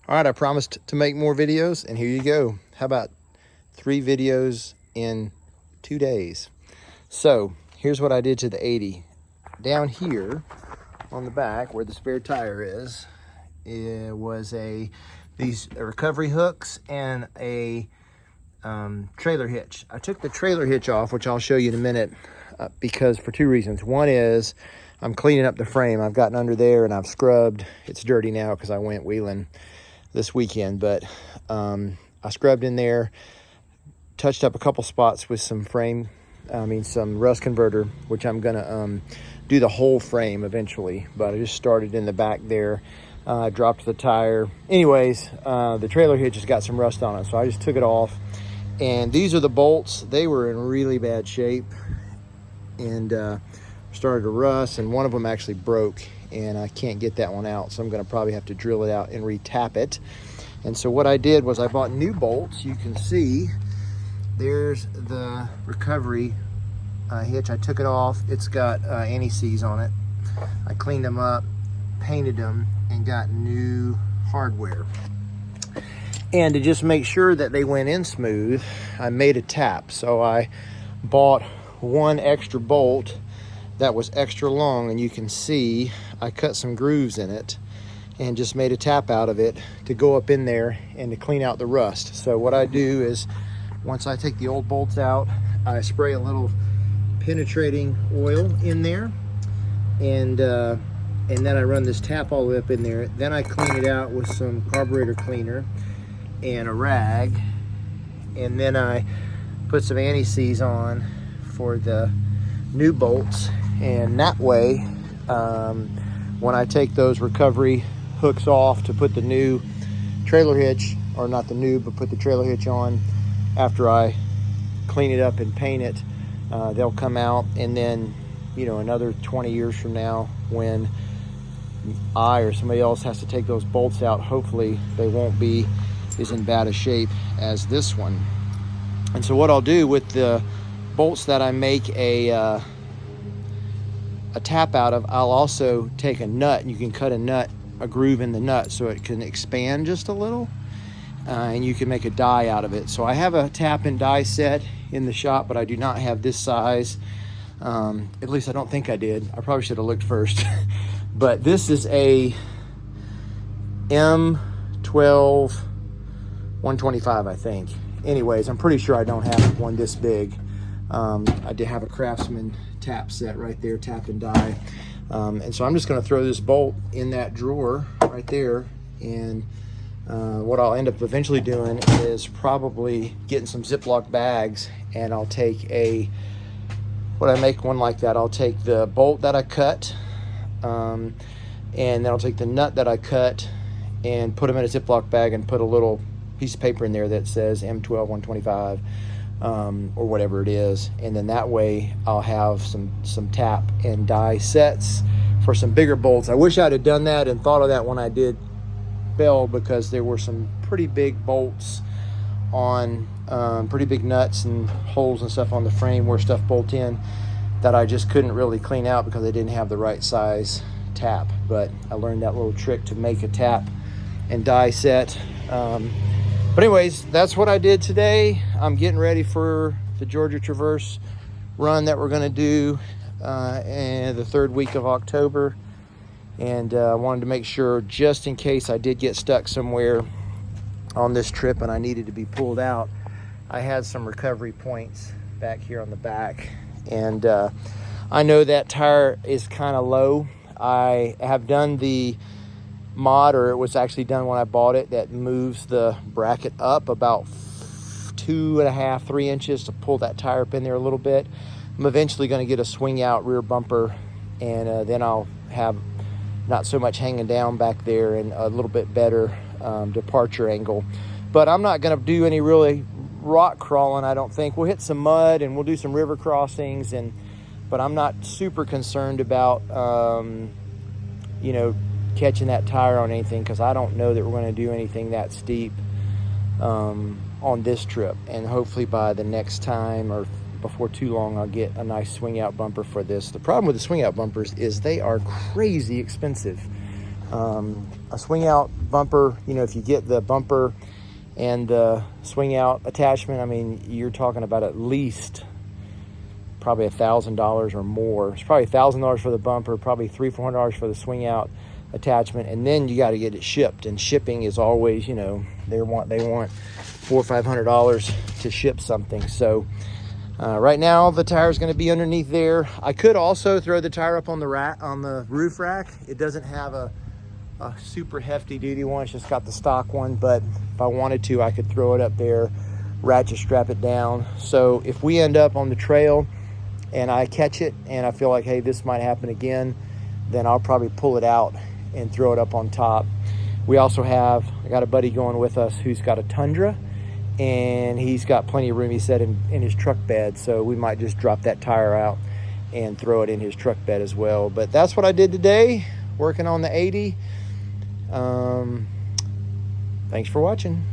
All right, I promised to make more videos, and here you go. How about 3 videos in 2 days? So here's what I did to the 80. Down here on the back where the spare tire is, it was these recovery hooks and a trailer hitch. I took the trailer hitch off, which I'll show you in a minute, because for 2 reasons. One is I'm cleaning up the frame. I've gotten under there and I've scrubbed. It's dirty now because I went wheeling this weekend, but I scrubbed in there, touched up a couple spots with some some rust converter, which I'm gonna do the whole frame eventually, but I just started in the back there. Dropped the tire. Anyways, the trailer hitch has got some rust on it, so I just took it off. And these are the bolts. They were in really bad shape and started to rust, and one of them actually broke, and I can't get that one out, so I'm going to probably have to drill it out and re-tap it. And so what I did was I bought new bolts. You can see there's the recovery hitch. I took it off. It's got anti-seize on it. I cleaned them up, painted them, and got new hardware. And to just make sure that they went in smooth, I made a tap. So I bought one extra bolt that was extra long, and you can see I cut some grooves in it and just made a tap out of it to go up in there and to clean out the rust. So what I do is, once I take the old bolts out, I spray a little penetrating oil in there, and then I run this tap all the way up in there. Then I clean it out with some carburetor cleaner and a rag, and then I put some anti-seize on for the new bolts. And that way, when I take those recovery hooks off to put the new trailer hitch, or not the new, but put the trailer hitch on, after I clean it up and paint it, they'll come out. And then, you know, another 20 years from now, when I or somebody else has to take those bolts out, hopefully they won't be as in bad a shape as this one. And so what I'll do with the bolts that I make a tap out of, I'll also take a nut, and you can cut a groove in the nut so it can expand just a little, and you can make a die out of it. So I have a tap and die set in the shop, but I do not have this size. At least I don't think I did. I probably should have looked first. But this is a M12 125, I think. Anyways, I'm pretty sure I don't have one this big. I did have a Craftsman tap set right there, tap and die. And so I'm just going to throw this bolt in that drawer right there. And what I'll end up eventually doing is probably getting some Ziploc bags, and I'll take when I make one like that, I'll take the bolt that I cut, and then I'll take the nut that I cut and put them in a Ziploc bag and put a little piece of paper in there that says M12 125, or whatever it is. And then that way I'll have some tap and die sets for some bigger bolts. I wish I'd have done that and thought of that when I did Bell, because there were some pretty big bolts on, pretty big nuts and holes and stuff on the frame where stuff bolt in, that I just couldn't really clean out because I didn't have the right size tap. But I learned that little trick to make a tap and die set. But anyways, that's what I did today. I'm getting ready for the Georgia Traverse run that we're going to do in the 3rd week of October. And I wanted to make sure, just in case I did get stuck somewhere on this trip and I needed to be pulled out, I had some recovery points back here on the back. And I know that tire is kind of low. I have done the mod, or it was actually done when I bought it, that moves the bracket up about 2.5, 3 inches to pull that tire up in there a little bit. I'm eventually going to get a swing out rear bumper, and then I'll have not so much hanging down back there and a little bit better departure angle. But I'm not going to do any really rock crawling, I don't think. We'll hit some mud and we'll do some river crossings, but I'm not super concerned about catching that tire on anything, because I don't know that we're going to do anything that steep on this trip. And hopefully by the next time, or before too long, I'll get a nice swing out bumper for this. The problem with the swing out bumpers is they are crazy expensive. A swing out bumper, you know, if you get the bumper and the swing out attachment, I mean, you're talking about at least probably $1,000 or more. It's probably $1,000 for the bumper, probably $300-400 for the swing out attachment, and then you got to get it shipped. And shipping is always, you know, they want $400 or $500 to ship something. So right now the tire is going to be underneath there. I could also throw the tire up on the rack, on the roof rack. It doesn't have a super hefty duty one, it's just got the stock one, but if I wanted to, I could throw it up there, ratchet strap it down. So if we end up on the trail and I catch it and I feel like, hey, this might happen again, then I'll probably pull it out and throw it up on top. We also have, I got a buddy going with us who's got a Tundra, and he's got plenty of room, he said, in his truck bed, so we might just drop that tire out and throw it in his truck bed as well. But that's what I did today, working on the 80. Thanks for watching.